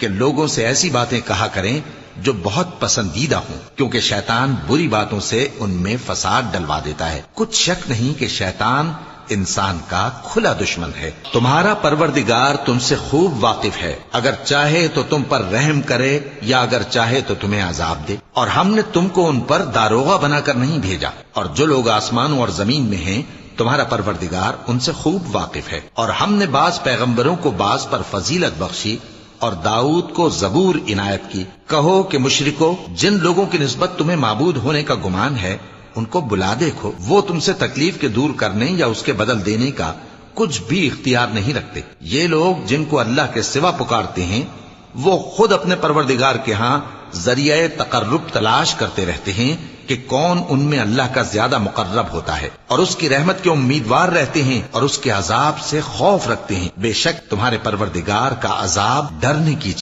کہ لوگوں سے ایسی باتیں کہا کریں جو بہت پسندیدہ ہوں، کیونکہ شیطان بری باتوں سے ان میں فساد ڈلوا دیتا ہے۔ کچھ شک نہیں کہ شیطان انسان کا کھلا دشمن ہے۔ تمہارا پروردگار تم سے خوب واقف ہے، اگر چاہے تو تم پر رحم کرے یا اگر چاہے تو تمہیں عذاب دے، اور ہم نے تم کو ان پر داروغہ بنا کر نہیں بھیجا، اور جو لوگ آسمانوں اور زمین میں ہیں تمہارا پروردگار ان سے خوب واقف ہے۔ اور ہم نے بعض پیغمبروں کو بعض پر فضیلت بخشی اور داؤد کو زبور عنایت کی۔ کہو کہ مشرکو، جن لوگوں کی نسبت تمہیں معبود ہونے کا گمان ہے ان کو بلا دیکھو، وہ تم سے تکلیف کے دور کرنے یا اس کے بدل دینے کا کچھ بھی اختیار نہیں رکھتے۔ یہ لوگ جن کو اللہ کے سوا پکارتے ہیں وہ خود اپنے پروردگار کے ہاں ذریعہ تقرب تلاش کرتے رہتے ہیں کہ کون ان میں اللہ کا زیادہ مقرب ہوتا ہے، اور اس کی رحمت کے امیدوار رہتے ہیں اور اس کے عذاب سے خوف رکھتے ہیں۔ بے شک تمہارے پروردگار کا عذاب ڈرنے کی